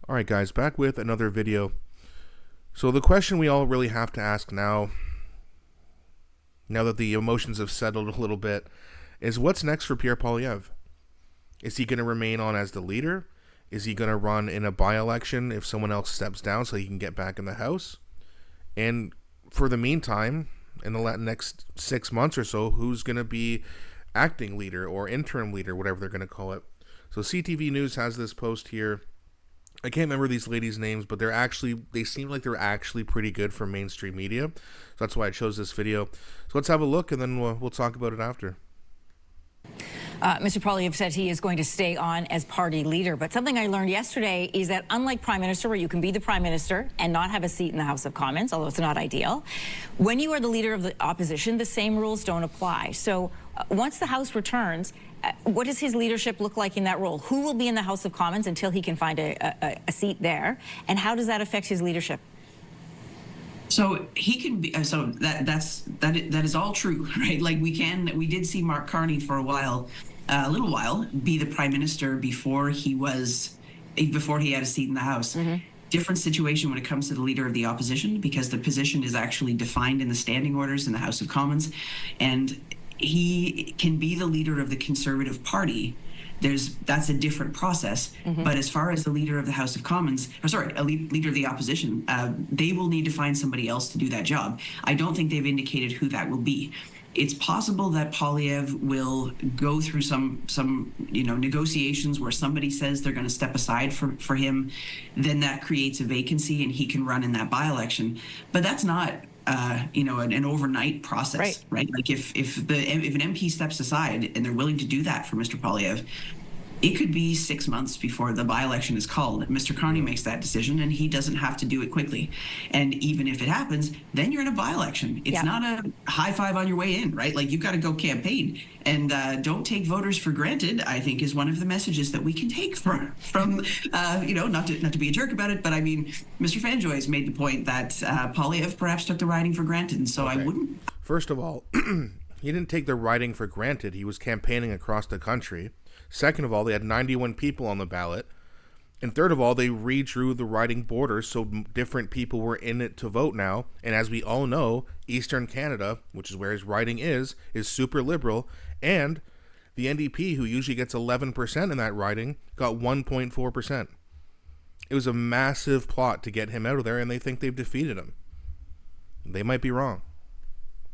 Alright guys, back with another video. So the question we all really have to ask now that the emotions have settled a little bit, is what's next for Pierre Poilievre? Is he going to remain on as the leader? Is he going to run in a by-election if someone else steps down so he can get back in the House? And for the meantime, in the next 6 months or so, who's going to be acting leader or interim leader, whatever they're going to call it? So CTV News has this post here. I can't remember these ladies' names, but they seem like they're actually pretty good for mainstream media. So that's why I chose this video. So let's have a look, and then we'll talk about it after. Mr. Poilievre said he is going to stay on as party leader. But something I learned yesterday is that unlike Prime Minister, where you can be the Prime Minister and not have a seat in the House of Commons, although it's not ideal, when you are the leader of the opposition, the same rules don't apply. So once the House returns, what does his leadership look like in that role? Who will be in the House of Commons until he can find a seat there? And how does that affect his leadership? So he can be. So that is all true, right? Like we did see Mark Carney for a little while, be the Prime Minister before he had a seat in the House. Mm-hmm. Different situation when it comes to the leader of the opposition, because the position is actually defined in the standing orders in the House of Commons, and he can be the leader of the Conservative Party. That's a different process. Mm-hmm. But as far as the leader of the House of Commons, leader of the opposition, they will need to find somebody else to do that job. I don't think they've indicated who that will be. It's possible that Poilievre will go through some negotiations where somebody says they're going to step aside for him. Then that creates a vacancy and he can run in that by-election. But that's not an overnight process, right? Like if an MP steps aside and they're willing to do that for Mr. Poilievre, it could be 6 months before the by-election is called. Mr. Carney makes that decision, and he doesn't have to do it quickly. And even if it happens, then you're in a by-election. It's not a high five on your way in, right? Like, you've got to go campaign. And don't take voters for granted, I think, is one of the messages that we can take from not to be a jerk about it, but I mean, Mr. Fanjoy has made the point that Poilievre perhaps took the riding for granted, and so I wouldn't. First of all, he didn't take the riding for granted. He was campaigning across the country. Second of all, they had 91 people on the ballot. And third of all, they redrew the riding borders so different people were in it to vote now. And as we all know, Eastern Canada, which is where his riding is super liberal. And the NDP, who usually gets 11% in that riding, got 1.4%. It was a massive plot to get him out of there, and they think they've defeated him. They might be wrong.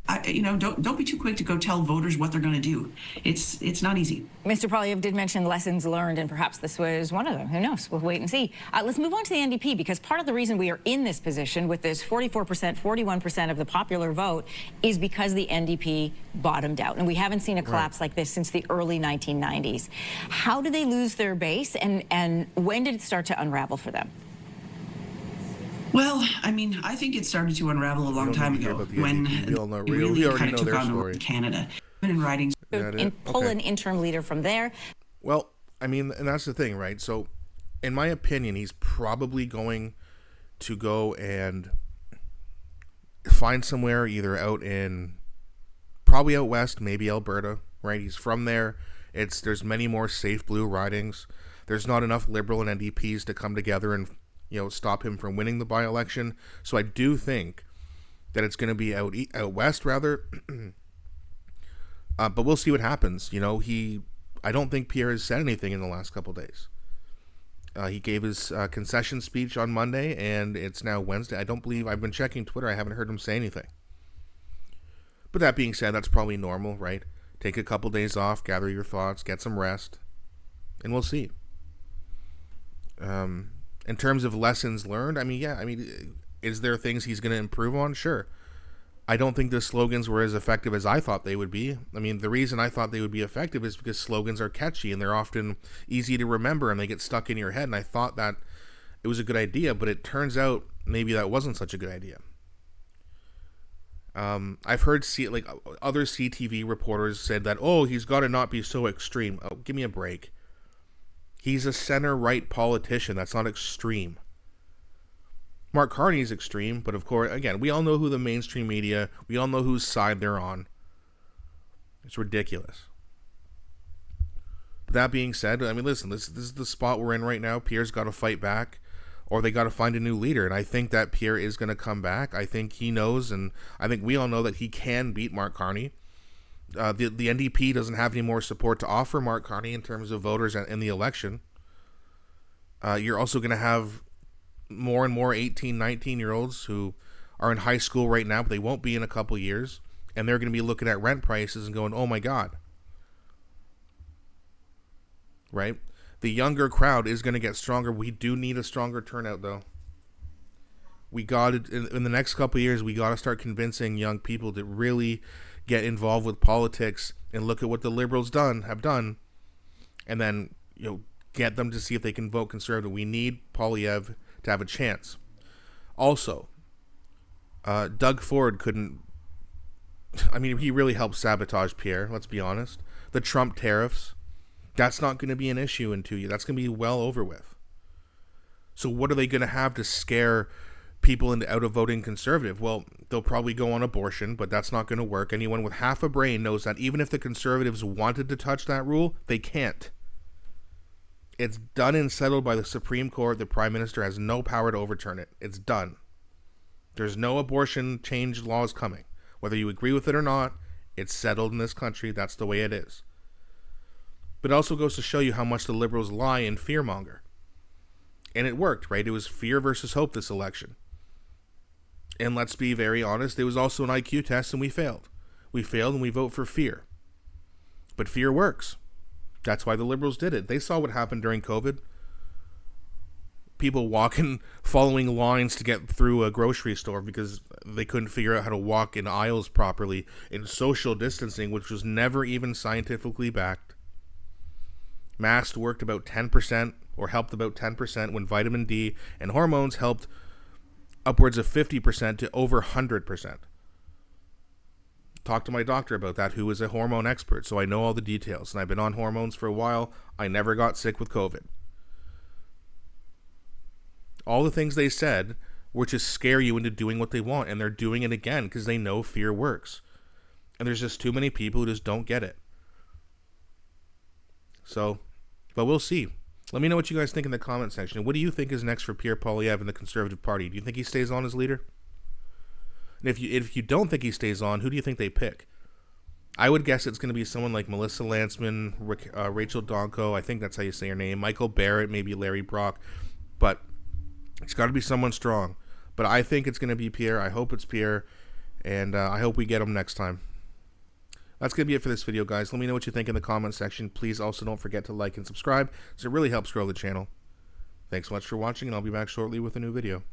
Don't be too quick to go tell voters what they're going to do. It's not easy. Mr. Poilievre did mention lessons learned, and perhaps this was one of them. Who knows? We'll wait and see. Let's move on to the NDP, because part of the reason we are in this position with this 44%, 41% of the popular vote is because the NDP bottomed out. And we haven't seen a collapse like this since the early 1990s. How did they lose their base, and when did it start to unravel for them? Well, I mean, I think it started to unravel a long time ago when it really kind of took on over Canada. And writings. Pull an interim leader from there. Well, I mean, and that's the thing, right? So, in my opinion, he's probably going to go and find somewhere either probably out west, maybe Alberta, right? He's from there. There's many more safe blue ridings. There's not enough Liberal and NDPs to come together and stop him from winning the by-election. So I do think that it's going to be out west, rather. But we'll see what happens. I don't think Pierre has said anything in the last couple of days. He gave his concession speech on Monday, and it's now Wednesday. I've been checking Twitter. I haven't heard him say anything. But that being said, that's probably normal, right? Take a couple days off, gather your thoughts, get some rest, and we'll see. In terms of lessons learned, is there things he's going to improve on? Sure. I don't think the slogans were as effective as I thought they would be. I mean, the reason I thought they would be effective is because slogans are catchy and they're often easy to remember and they get stuck in your head. And I thought that it was a good idea, but it turns out maybe that wasn't such a good idea. I've heard other CTV reporters said that, he's got to not be so extreme. Oh, give me a break. He's a center-right politician. That's not extreme. Mark Carney's extreme, but of course, again, we all know who the mainstream media, we all know whose side they're on. It's ridiculous. But that being said, I mean, listen, this is the spot we're in right now. Pierre's got to fight back. or they got to find a new leader. And I think that Pierre is going to come back. I think he knows, and I think we all know that he can beat Mark Carney. The NDP doesn't have any more support to offer Mark Carney in terms of voters in the election. You're also going to have more and more 18, 19-year-olds who are in high school right now, but they won't be in a couple years, and they're going to be looking at rent prices and going, oh my God. Right? The younger crowd is going to get stronger. We do need a stronger turnout, though. We got it in the next couple of years. We got to start convincing young people to really get involved with politics and look at what the Liberals have done, and then get them to see if they can vote Conservative. We need Poilievre to have a chance. Also, Doug Ford couldn't. I mean, he really helped sabotage Pierre. Let's be honest. The Trump tariffs. That's not going to be an issue in 2 years. That's going to be well over with. So what are they going to have to scare people out of voting Conservative? Well, they'll probably go on abortion, but that's not going to work. Anyone with half a brain knows that even if the Conservatives wanted to touch that rule, they can't. It's done and settled by the Supreme Court. The Prime Minister has no power to overturn it. It's done. There's no abortion change laws coming. Whether you agree with it or not, it's settled in this country. That's the way it is. But it also goes to show you how much the Liberals lie and fearmonger. And it worked, right? It was fear versus hope this election. And let's be very honest, there was also an IQ test and we failed. We failed and we vote for fear. But fear works. That's why the Liberals did it. They saw what happened during COVID. People following lines to get through a grocery store because they couldn't figure out how to walk in aisles properly, in social distancing, which was never even scientifically backed. Masks worked about 10% or helped about 10% when vitamin D and hormones helped upwards of 50% to over 100%. Talked to my doctor about that, who is a hormone expert, so I know all the details. And I've been on hormones for a while. I never got sick with COVID. All the things they said were to scare you into doing what they want, and they're doing it again because they know fear works. And there's just too many people who just don't get it. So, but we'll see. Let me know what you guys think in the comment section. What do you think is next for Pierre Poilievre and the Conservative Party? Do you think he stays on as leader? And if you don't think he stays on, who do you think they pick? I would guess it's going to be someone like Melissa Lantsman, Rachel Donko, I think that's how you say her name, Michael Barrett, maybe Larry Brock. But it's got to be someone strong. But I think it's going to be Pierre. I hope it's Pierre. And I hope we get him next time. That's going to be it for this video, guys. Let me know what you think in the comment section. Please also don't forget to like and subscribe, because it really helps grow the channel. Thanks so much for watching, and I'll be back shortly with a new video.